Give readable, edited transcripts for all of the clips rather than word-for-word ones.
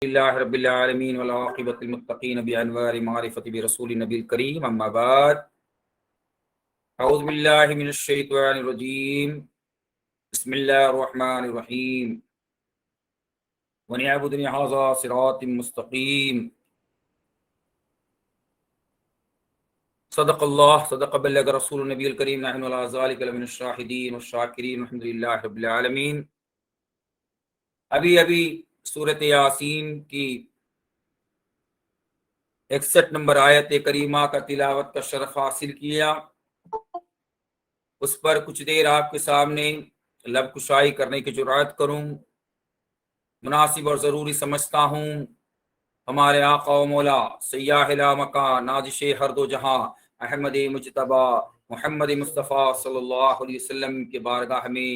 لله رب العالمين والعاقبة للمتقين بأنوار معرفة برسول النبي الكريم أما بعد أعوذ بالله من الشيطان الرجيم بسم الله الرحمن الرحيم ونعبدني هذا صراط مستقيم صدق الله صدق بلغ رسول النبي الكريم نحن على ذلك لمن الشاهدين والشاكرين والحمد لله رب العالمين۔ ابھی سورۃ یاسین کی 61 نمبر آیت کریمہ کا تلاوت کا شرف حاصل کیا۔ اس پر کچھ دیر آپ کے سامنے لب کشائی کرنے کی جرات کروں، مناسب اور ضروری سمجھتا ہوں۔ ہمارے آقا و مولا سیاح لا مکان نازش ہر دو جہاں احمد مجتبی محمد مصطفیٰ صلی اللہ علیہ وسلم کے بارگاہ میں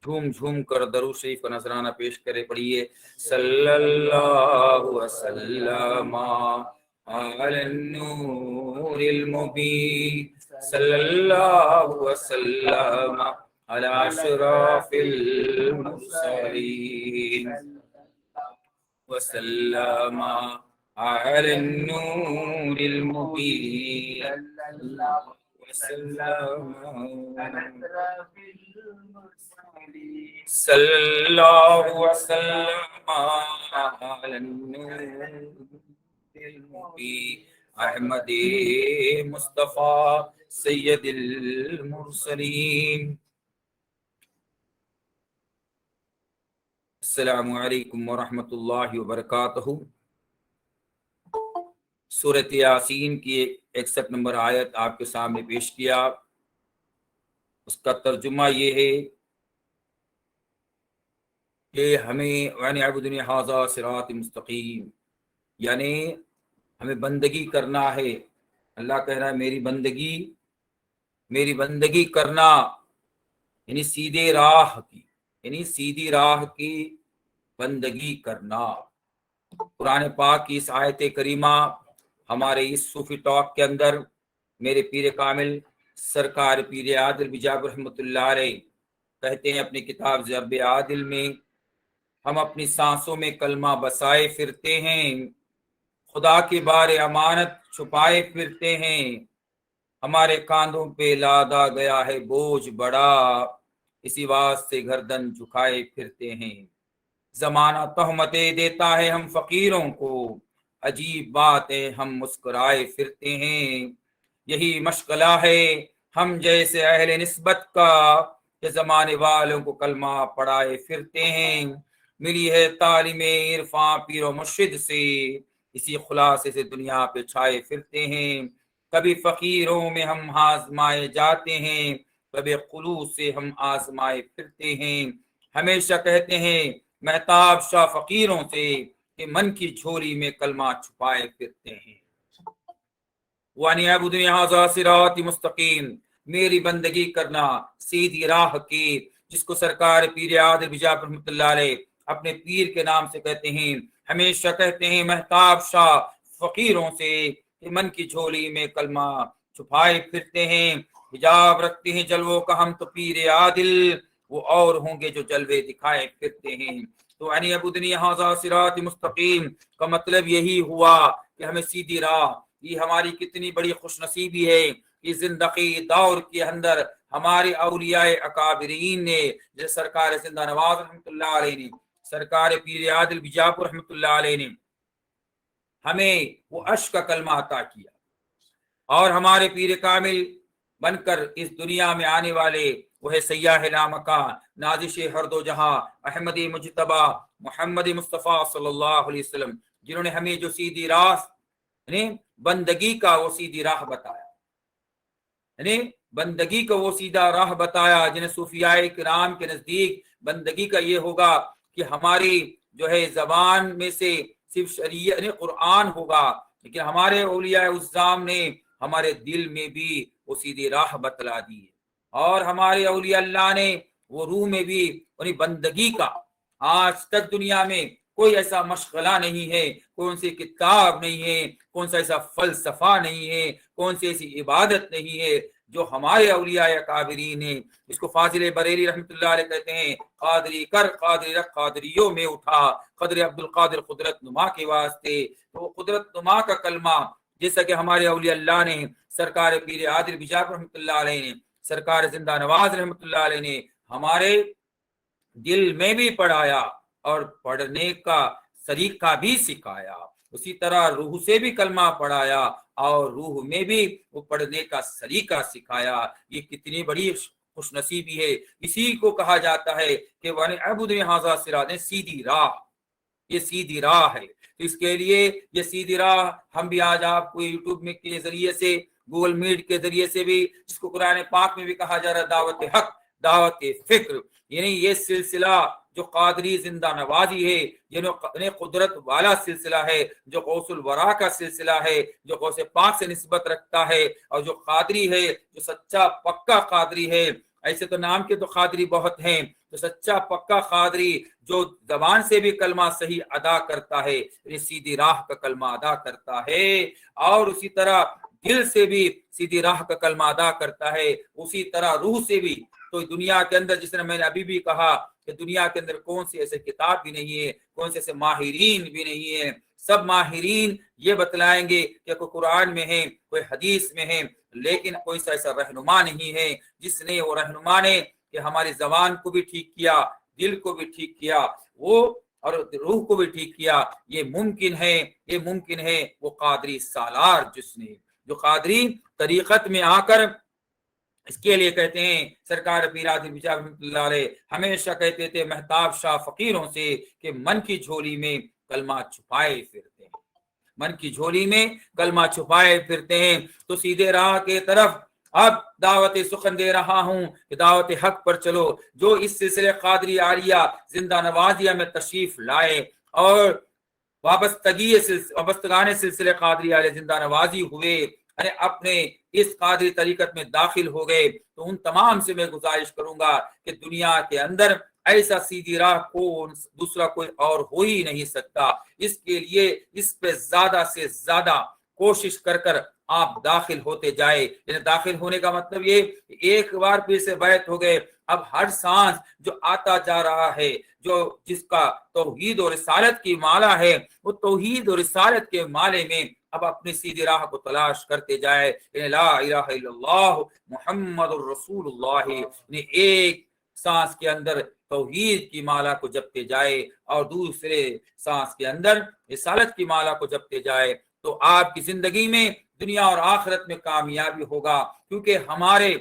جھوم جھوم کر درود شریف کا نذرانہ پیش کرے، پڑھیے صلی اللہ وسلم علی النور المبین، صلی اللہ وسلم علی اشرف المرسلین، وسلم علی النور المبین، صلی اللہ وسلم علی النور المبین احمد مصطفیٰ سید المرسلین۔ السلام علیکم ورحمۃ اللہ وبرکاتہ۔ سورۃ یاسین کی 61 نمبر آیت آپ کے سامنے پیش کیا۔ اس کا ترجمہ یہ ہے کہ ہمیں وَنِعْبُدُنِي هَذَا صِرَاطٌ مستقیم، یعنی ہمیں بندگی کرنا ہے۔ اللہ کہہ رہا ہے میری بندگی کرنا، یعنی سیدھی راہ کی بندگی کرنا۔ قرآن پاک کی اس آیت کریمہ ہمارے اس صوفی ٹاک کے اندر میرے پیر کامل سرکار پیر عادل بجاب رحمۃ اللہ علیہ کہتے ہیں اپنی کتاب ضرب عادل میں، ہم اپنی سانسوں میں کلمہ بسائے پھرتے ہیں، خدا کی بار امانت چھپائے پھرتے ہیں، ہمارے کاندھوں پہ لادا گیا ہے بوجھ بڑا، اسی واسطے گردن جھکائے پھرتے ہیں۔ زمانہ تہمتیں دیتا ہے ہم فقیروں کو، عجیب بات ہے ہم مسکرائے پھرتے ہیں۔ یہی مشغلہ ہے ہم جیسے اہل نسبت کا کہ زمانے والوں کو کلمہ پڑھائے پھرتے ہیں۔ ملی ہے تعلیم عرفاں پیر و مرشد سے، اسی خلاصے سے دنیا پہ چھائے پھرتے ہیں۔ کبھی فقیروں میں ہم آزمائے جاتے ہیں، کبھی خلوص سے ہم آزمائے پھرتے ہیں۔ ہمیشہ کہتے ہیں مہتاب شاہ فقیروں سے کہ من کی جھولی میں کلمہ چھپائے پھرتے ہیں۔ وَأَنِ هَذَا صِرَاطٌ مستقیم، میری بندگی کرنا سیدھی راہ کی، جس کو سرکار پیر عادل بجاب رحمۃ اللہ علیہ اپنے پیر کے نام سے کہتے ہیں۔ ہمیشہ کہتے ہیں مہتاب شاہ فقیروں سے کہ من کی جھولی میں کلمہ چھپائے پھرتے ہیں۔ حجاب رکھتے ہیں جلووں کا ہم تو پیر عادل، وہ اور ہوں گے جو جلوے دکھائے پھرتے ہیں۔ تو اَنِ عَبُدْنِي هَذَا صِرَاطٌ مستقیم کا مطلب یہی ہوا کہ ہمیں سیدھی راہ، یہ ہماری کتنی بڑی خوش نصیبی ہے کہ زندگی دور کے اندر ہمارے اولیاء اکابرین نے، جیسے سرکار زندہ نواز رحمۃ اللہ علیہ نے، سرکار پیر عادل بجاپور رحمۃ اللہ علیہ نے ہمیں وہ عشق کا کلمہ عطا کیا، اور ہمارے پیر کامل بن کر اس دنیا میں آنے والے وہ ہے سیاح لامکان نازش ہر دو جہاں احمد مجتبی محمد مصطفیٰ صلی اللہ علیہ وسلم، جنہوں نے ہمیں جو سیدھی راہ، یعنی بندگی کا وہ سیدھی راہ بتایا، یعنی بندگی کا وہ سیدھا راہ بتایا، جنہیں صوفیاء کرام کے نزدیک بندگی کا یہ ہوگا کہ ہماری جو ہے زبان میں سے صرف شریعت یعنی قرآن ہوگا، لیکن ہمارے اولیاء عظام نے ہمارے دل میں بھی وہ سیدھی راہ بتلا دی ہے، اور ہمارے اولیاء اللہ نے وہ روح میں بھی انہیں بندگی کا، آج تک دنیا میں کوئی ایسا مشغلہ نہیں ہے، کون سی کتاب نہیں ہے، کون سا ایسا فلسفہ نہیں ہے، کون سی ایسی عبادت نہیں ہے جو ہمارے اولیاء اکابرین ہیں. اس کو فاضل بریلی رحمۃ اللہ علیہ کہتے ہیں قادری کر قادری رکھ قادریوں میں اٹھا قدر عبد القادر قدرت نما کے واسطے. تو قدرت نما کا کلمہ جیسا کہ ہمارے اولیاء اللہ نے سرکار پیر عادل بجاپ رحمۃ اللہ علیہ نے سرکار زندہ نواز رحمۃ اللہ علیہ نے ہمارے دل میں بھی پڑھایا اور پڑھنے کا طریقہ بھی سکھایا. اسی طرح روح سے بھی کلمہ پڑھایا اور روح میں بھی وہ پڑھنے کا سلیقہ سکھایا. یہ کتنی بڑی خوش نصیبی ہے. اسی کو کہا جاتا ہے کہ وَنِعْبُدْنِ هَذَا صِرَاطٌ سیدھی راہ. یہ سیدھی راہ ہے. اس کے لیے یہ سیدھی راہ ہم بھی آج آپ کو یوٹیوب میں کے ذریعے سے گوگل میٹ کے ذریعے سے بھی جس کو قرآن پاک میں بھی کہا جا رہا ہے دعوت حق دعوت فکر یعنی یہ سلسلہ جو قادری زندہ نوازی ہے یعنی قدرت والا سلسلہ ہے جو غوث الورا کا سلسلہ ہے جو غوث پاک سے نسبت رکھتا ہے اور جو قادری ہے جو سچا پکا قادری ہے. ایسے تو نام کے تو قادری بہت ہیں. تو سچا پکا قادری جو زبان سے بھی کلمہ صحیح ادا کرتا ہے یعنی سیدھی راہ کا کلمہ ادا کرتا ہے اور اسی طرح دل سے بھی سیدھی راہ کا کلمہ ادا کرتا ہے اسی طرح روح سے بھی. تو دنیا کے اندر جس نے میں نے ابھی بھی کہا کہ دنیا کے اندر کون سی ایسے کتاب بھی نہیں ہے کون سے ایسے ماہرین بھی نہیں ہے. سب ماہرین یہ بتلائیں گے کہ کوئی قرآن میں ہے کوئی حدیث میں ہے لیکن کوئی سا ایسا رہنما نہیں ہے جس نے وہ رہنما نے کہ ہماری زبان کو بھی ٹھیک کیا دل کو بھی ٹھیک کیا وہ اور روح کو بھی ٹھیک کیا. یہ ممکن ہے وہ قادری سالار جس نے جو قادری طریقت میں آ کر اس کے لیے کہتے ہیں سرکار پیر عادل بجاپ رحمۃ اللہ علیہ ہمیشہ کہتے تھے مہتاب شاہ فقیروں سے کہ من کی جھولی میں کلمہ چھپائے پھرتے ہیں من کی جھولی میں کلمہ چھپائے پھرتے ہیں. تو سیدھے راہ کے طرف اب دعوت سخن دے رہا ہوں کہ دعوت حق پر چلو. جو اس سلسلے قادری عالیہ زندہ نوازیہ میں تشریف لائے اور وابستگان سلسلے قادری عالیہ زندہ نوازی ہوئے اپنے اس قادری طریقت میں داخل ہو گئے تو ان تمام سے میں گزارش کروں گا کہ دنیا کے اندر ایسا سیدھی راہ کو دوسرا کوئی اور ہو ہی نہیں سکتا. اس کے لیے اس پہ زیادہ سے زیادہ کوشش کر آپ داخل ہوتے جائے. یعنی داخل ہونے کا مطلب یہ ایک بار پھر سے بیعت ہو گئے اب ہر سانس جو آتا جا رہا ہے جو جس کا توحید اور رسالت کی مالا ہے وہ توحید اور رسالت کے مالے میں اب اپنی سیدھی راہ کو تلاش کرتے جائے. لا الہ الا اللہ محمد الرسول اللہ ایک سانس کے اندر توحید کی مالا کو جپتے جائے اور دوسرے سانس کے اندر رسالت کی مالا کو جپتے جائے تو آپ کی زندگی میں دنیا اور آخرت میں کامیابی ہوگا. کیونکہ ہمارے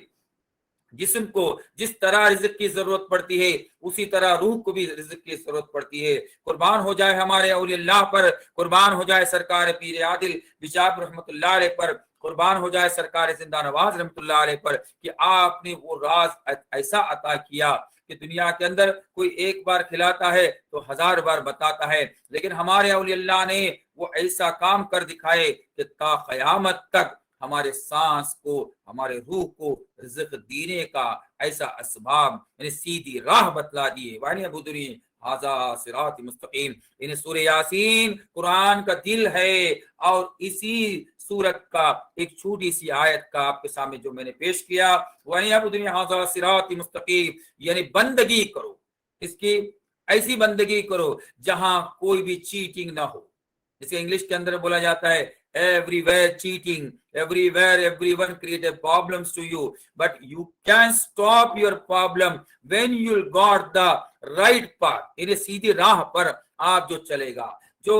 جسم کو جس طرح رزق کی ضرورت پڑتی ہے اسی طرح روح کو بھی رزق کی ضرورت پڑتی ہے. قربان ہو جائے ہمارے اولیاء اللہ پر قربان ہو جائے سرکار پیر عادل بجاپ رحمۃ اللہ علیہ پر قربان ہو جائے سرکار زندہ نواز رحمۃ اللہ علیہ پر کہ آپ نے وہ راز ایسا عطا کیا کہ دنیا کے اندر کوئی ایک بار کھلاتا ہے تو 1000 بار بتاتا ہے لیکن ہمارے اولیاء اللہ نے وہ ایسا کام کر دکھائے کہ تا قیامت تک ہمارے سانس کو ہمارے روح کو رزق دینے کا ایسا اسباب یعنی سیدھی راہ بتلا دیے. وانی ابودری ھذا صراط مستقیم یعنی سورہ یاسین قرآن کا دل ہے اور اسی سورت کا ایک چھوٹی سی آیت کا آپ کے سامنے جو میں نے پیش کیا وانی ابودری ھذا صراط مستقیم یعنی بندگی کرو اس کی ایسی بندگی کرو جہاں کوئی بھی چیٹنگ نہ ہو. جسے انگلش کے اندر بولا جاتا ہے everywhere cheating, everywhere everyone create a problems to you, but you can stop your problem when you got the right path. یعنی سیدھی راہ پر آپ جو چلے گا جو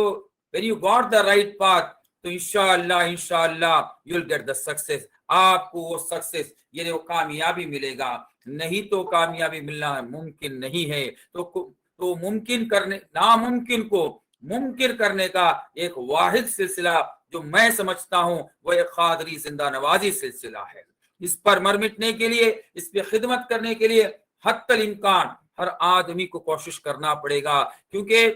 when you got the right path تو انشاءاللہ you'll get the success. آپ کو وہ سکسیس یعنی وہ کامیابی ملے گا. نہیں تو کامیابی ملنا ممکن نہیں ہے. تو ممکن کرنے ناممکن کو ممکن کرنے کا ایک واحد سلسلہ جو میں سمجھتا ہوں وہ ایک قادری زندہ نوازی سلسلہ ہے. اس پر مر مٹنے کے لیے اس پہ خدمت کرنے کے لیے حتی الامکان ہر آدمی کو کوشش کرنا پڑے گا کیونکہ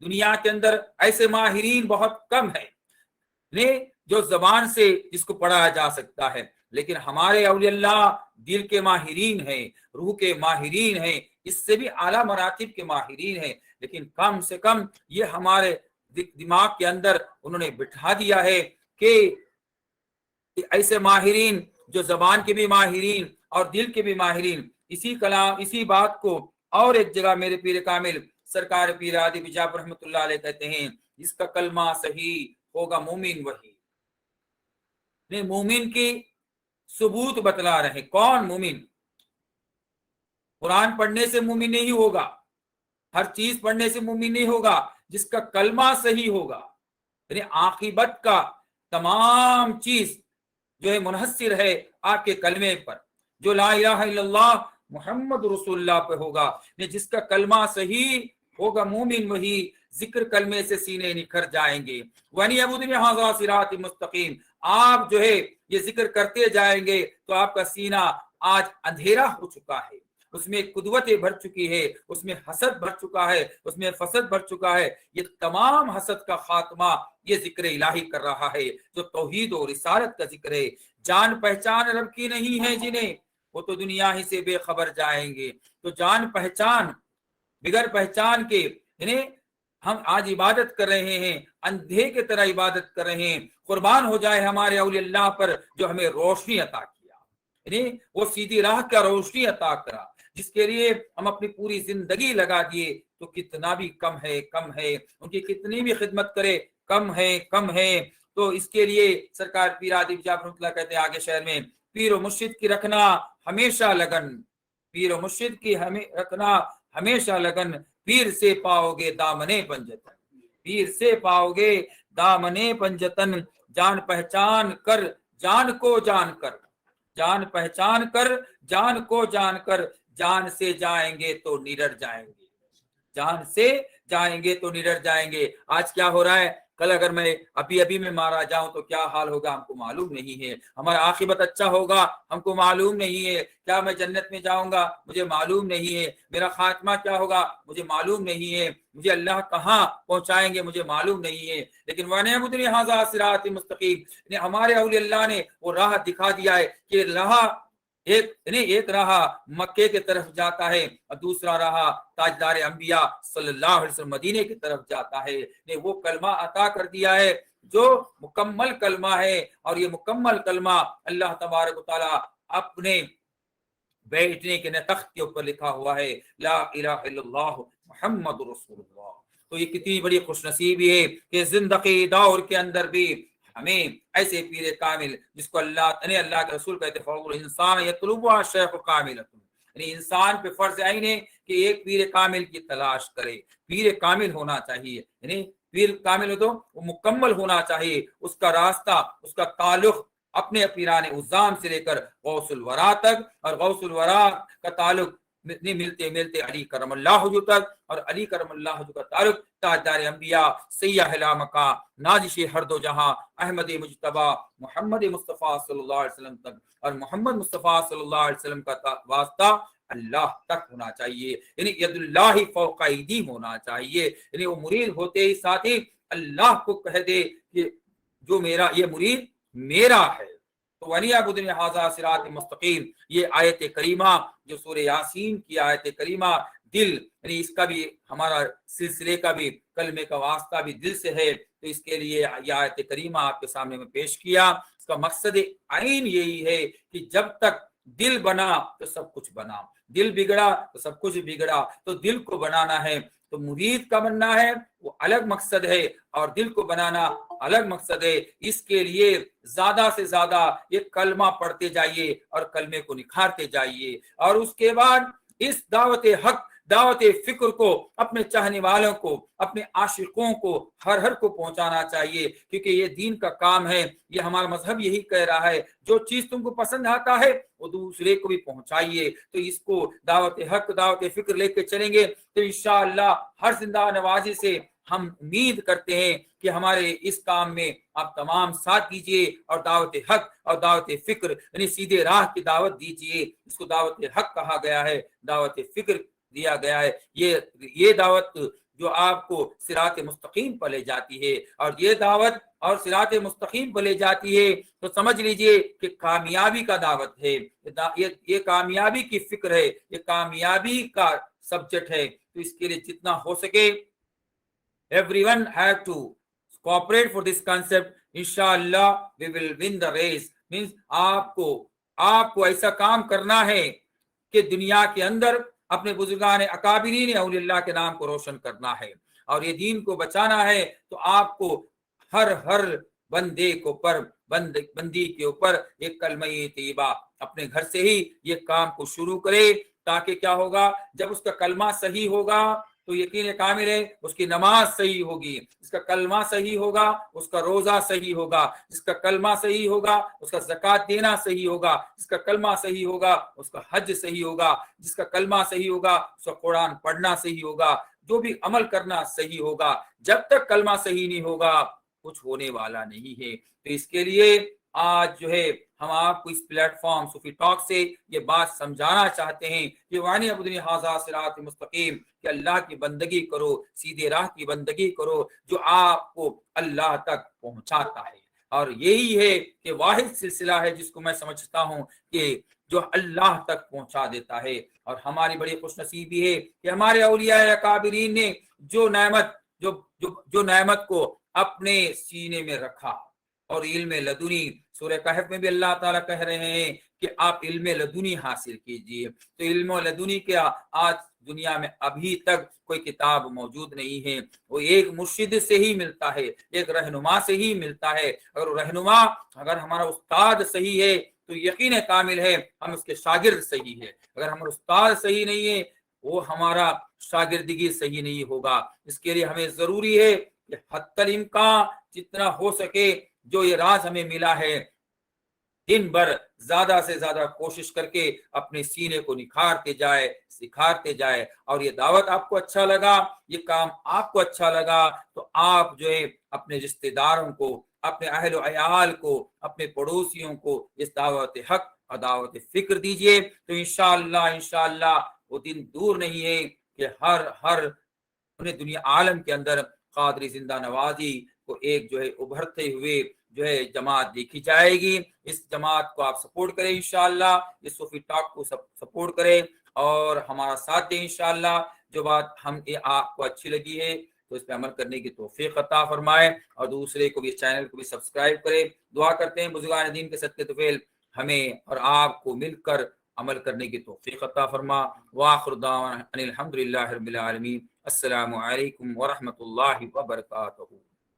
دنیا کے اندر ایسے ماہرین بہت کم ہیں جو زبان سے جس کو پڑھا جا سکتا ہے لیکن ہمارے اولیاء اللہ دل کے ماہرین ہیں روح کے ماہرین ہیں اس سے بھی اعلیٰ مراتب کے ماہرین ہیں لیکن کم سے کم یہ ہمارے دماغ کے اندر انہوں نے بٹھا دیا ہے کہ ایسے ماہرین جو زبان کے بھی ماہرین اور دل کے بھی ماہرین اسی بات کو اور ایک جگہ میرے پیر کامل سرکار پیر ہادی بیجاپور رحمۃ اللہ علیہ کہتے ہیں، جس کا کلمہ صحیح ہوگا مومن وہی. مومن کی ثبوت بتلا رہے. کون مومن؟ قرآن پڑھنے سے مومن نہیں ہوگا، ہر چیز پڑھنے سے مومن نہیں ہوگا، جس کا کلمہ صحیح ہوگا. یعنی عاقبت کا تمام چیز جو ہے منحصر ہے آپ کے کلمے پر. جو لا الہ الا اللہ محمد رسول اللہ پہ ہوگا، جس کا کلمہ صحیح ہوگا مومن وہی، ذکر کلمے سے سینے نکھر جائیں گے. وَأَنِ اعْبُدُونِي هَٰذَا صِرَاطٌ مُسْتَقِيمٌ. آپ جو ہے یہ ذکر کرتے جائیں گے تو آپ کا سینہ آج اندھیرا ہو چکا ہے، اس میں قدوتیں بھر چکی ہے، اس میں حسد بھر چکا ہے، اس میں فسد بھر چکا ہے. یہ تمام حسد کا خاتمہ یہ ذکر الہی کر رہا ہے، جو توحید و رسالت کا ذکر ہے. جان پہچان رب کی نہیں ہے جنہیں، وہ تو دنیا ہی سے بے خبر جائیں گے. تو جان پہچان بغیر پہچان کے، یعنی ہم آج عبادت کر رہے ہیں، اندھے کی طرح عبادت کر رہے ہیں. قربان ہو جائے ہمارے اولیاء اللہ پر جو ہمیں روشنی عطا کیا، یعنی وہ سیدھی راہ کا روشنی عطا کرا، جس کے لیے ہم اپنی پوری زندگی لگا دیے. تو کتنا بھی کم ہے، کم ہے. ان کی کتنی بھی خدمت کرے کم ہے، کم ہے. تو اس کے لیے سرکار پیر ہادی بیجاپور رحمۃ اللہ کہتے ہیں آگے شعر میں، پیر و مرشد کی رکھنا ہمیشہ لگن، پیر و مرشد کی رکھنا ہمیشہ لگن. پیر سے پاؤ گے دامنے پنجتن، پیر سے پاؤ گے دامنے پنجتن. جان پہچان کر جان کو جان کر، جان پہچان کر جان کو جان کر. جان سے جائیں گے تو نڈر جائیں گے، جان سے جائیں گے تو نڈر جائیں گے. آج کیا ہو رہا ہے؟ کل اگر میں ابھی میں مارا جاؤں تو کیا حال ہوگا ہم کو معلوم نہیں ہے. ہمارا عاقبت اچھا ہوگا ہم کو معلوم نہیں ہے. کیا میں جنت میں جاؤں گا مجھے معلوم نہیں ہے. میرا خاتمہ کیا ہوگا مجھے معلوم نہیں ہے. مجھے اللہ کہاں پہنچائیں گے مجھے معلوم نہیں ہے. لیکن وَأَنِ اعْبُدُونِي هَٰذَا صِرَاطٌ مُسْتَقِيمٌ، ہمارے اولیاء اللہ نے وہ راہ دکھا دیا ہے کہ راہ ایک راہ مکے کی طرف جاتا ہے اور دوسرا راہ تاجدار انبیاء صلی اللہ علیہ وسلم مدینے کی طرف جاتا ہے. نے وہ کلمہ عطا کر دیا ہے جو مکمل کلمہ ہے. اور یہ مکمل کلمہ اللہ تبارک و تعالی اپنے بیٹھنے کے تخت کے اوپر لکھا ہوا ہے، لا الہ الا اللہ محمد رسول اللہ. تو یہ کتنی بڑی خوش نصیبی ہے کہ زندگی دور کے اندر بھی ہمیں ایسے پیر کامل جس کو اللہ کے رسول کہتے ہیں انسان یطلب شیخ کامل، یعنی انسان پہ فرض عین ہے کہ ایک پیر کامل کی تلاش کرے. پیر کامل ہونا چاہیے، یعنی پیر کامل ہو تو وہ مکمل ہونا چاہیے. اس کا راستہ، اس کا تعلق اپنے پیران عظام سے لے کر غوث الورا تک، اور غوث الورا کا تعلق ملتے علی کرم اللہ وجہ تک، اور علی کرم اللہ وجہ کا تعلق تاجدار انبیاء سیاح لامکا نازش ہر دو جہاں احمد مجتبی محمد مصطفیٰ صلی اللہ علیہ وسلم تک، اور محمد مصطفیٰ صلی اللہ علیہ وسلم کا واسطہ اللہ تک ہونا چاہیے. یعنی ید اللہ فوق ایدیہم ہونا چاہیے. یعنی وہ مرید ہوتے ہی ساتھ ہی اللہ کو کہہ دے کہ جو میرا یہ مرید میرا ہے. تو وَأَنِ اعْبُدُونِي هَٰذَا صِرَاطٌ مُسْتَقِيمٌ، یہ آیت کریمہ جو سورہ یاسین کی آیت کریمہ، دل یعنی اس کا بھی ہمارا سلسلے کا بھی کلمے کا واسطہ بھی دل سے ہے. تو اس کے لیے یہ آیت کریمہ آپ کے سامنے میں پیش کیا. اس کا مقصد عین یہی ہے کہ جب تک دل بنا تو سب کچھ بنا، دل بگڑا تو سب کچھ بگڑا. تو دل کو بنانا ہے تو مرید کا بننا ہے وہ الگ مقصد ہے، اور دل کو بنانا الگ مقصد ہے. اس کے لیے زیادہ سے زیادہ یہ کلمہ پڑھتے جائیے اور کلمے کو نکھارتے جائیے. اور اس کے بعد اس دعوت حق، دعوت فکر کو اپنے چاہنے والوں کو، اپنے عاشقوں کو، ہر کو پہنچانا چاہیے. کیونکہ یہ دین کا کام ہے. یہ ہمارا مذہب یہی کہہ رہا ہے جو چیز تم کو پسند آتا ہے وہ دوسرے کو بھی پہنچائیے. تو اس کو دعوت حق، دعوت فکر لے کے چلیں گے تو انشاءاللہ ہر زندہ نوازی سے ہم امید کرتے ہیں کہ ہمارے اس کام میں آپ تمام ساتھ دیجئے، اور دعوت حق اور دعوت فکر یعنی سیدھے راہ کی دعوت دیجئے. اس کو دعوت حق کہا گیا ہے، دعوت فکر دیا گیا ہے. یہ دعوت جو آپ کو صراط مستقیم پر لے جاتی ہے، اور یہ دعوت اور صراط مستقیم پر لے جاتی ہے تو سمجھ لیجئے کہ کامیابی کا دعوت ہے. یہ کامیابی کی فکر ہے، یہ کامیابی کا سبجیکٹ ہے. تو اس کے لیے جتنا ہو سکے everyone have to cooperate for this concept. Inshallah we will win the race. means آپ کو آپ کو ایسا کام کرنا ہے کہ دنیا کے اندر اپنے بزرگان اکابرین اولیاء اللہ کے نام کو روشن کرنا ہے اور یہ دین کو بچانا ہے، تو آپ کو ہر بندے کو بندی کے اوپر ایک کلمہ طیبہ اپنے گھر سے ہی یہ کام کو شروع کرے، تاکہ کیا ہوگا، جب اس کا کلمہ صحیح ہوگا تو یقین کامل ہے اس کی نماز صحیح ہوگی، اس کا کلمہ صحیح ہوگا اس کا روزہ صحیح ہوگا، جس کا کلمہ صحیح ہوگا اس کا زکوٰۃ دینا صحیح ہوگا، جس کا کلمہ صحیح ہوگا اس کا حج صحیح ہوگا، جس کا کلمہ صحیح ہوگا اس کا قرآن پڑھنا صحیح ہوگا، جو بھی عمل کرنا صحیح ہوگا۔ جب تک کلمہ صحیح نہیں ہوگا کچھ ہونے والا نہیں ہے۔ تو اس کے لیے آج جو ہے ہم آپ کو اس پلیٹ فارم صوفی ٹاک سے یہ بات سمجھانا چاہتے ہیں کہ وانی عبدنی ھذا صراط مستقیم، کہ اللہ کی بندگی کرو، سیدھے راہ کی بندگی کرو جو آپ کو اللہ تک پہنچاتا ہے۔ اور یہی ہے کہ واحد سلسلہ ہے جس کو میں سمجھتا ہوں کہ جو اللہ تک پہنچا دیتا ہے۔ اور ہماری بڑی خوش نصیبی ہے کہ ہمارے اولیاء اکابرین نے جو نعمت کو اپنے سینے میں رکھا، اور علم لدنی، سورہ کہف میں بھی اللہ تعالیٰ کہہ رہے ہیں کہ آپ علم لدنی حاصل کیجئے۔ تو علم لدنی کیا آج دنیا میں ابھی تک کوئی کتاب موجود نہیں ہے، وہ ایک مرشد سے ہی ملتا ہے، ایک رہنما سے ہی ملتا ہے۔ اگر ہمارا استاد صحیح ہے تو یقین کامل ہے ہم اس کے شاگرد صحیح ہے، اگر ہمارا استاد صحیح نہیں ہے وہ ہمارا شاگردگی صحیح نہیں ہوگا۔ اس کے لیے ہمیں ضروری ہے کہ حتی الامکان جتنا ہو سکے جو یہ راز ہمیں ملا ہے، دن بھر زیادہ سے زیادہ کوشش کر کے اپنے سینے کو نکھارتے جائے، سکھارتے جائے۔ اور یہ دعوت آپ کو اچھا لگا، یہ کام آپ کو اچھا لگا، تو آپ جو ہے اپنے رشتہ داروں کو، اپنے اہل و عیال کو، اپنے پڑوسیوں کو اس دعوت حق اور دعوت فکر دیجئے۔ تو انشاءاللہ وہ دن دور نہیں ہے کہ ہر دنیا عالم کے اندر قادری زندہ نوازی کو ایک جو ہے ابھرتے ہوئے جو ہے جماعت دیکھی جائے گی۔ اس جماعت کو آپ سپورٹ کریں انشاءاللہ، اس صوفی ٹاک کو سپورٹ کریں اور ہمارا ساتھ دیں انشاءاللہ۔ جو بات آپ کو اچھی لگی ہے تو اس پہ عمل کرنے کی توفیق عطا فرمائے، اور دوسرے کو بھی اس چینل کو بھی سبسکرائب کرے۔ دعا کرتے ہیں بزرگان دین کے صدقے طفیل ہمیں اور آپ کو مل کر عمل کرنے کی توفیق عطا فرما۔ وآخر دعوانا ان الحمدللہ رب العالمین۔ السلام علیکم ورحمۃ اللہ وبرکاتہ۔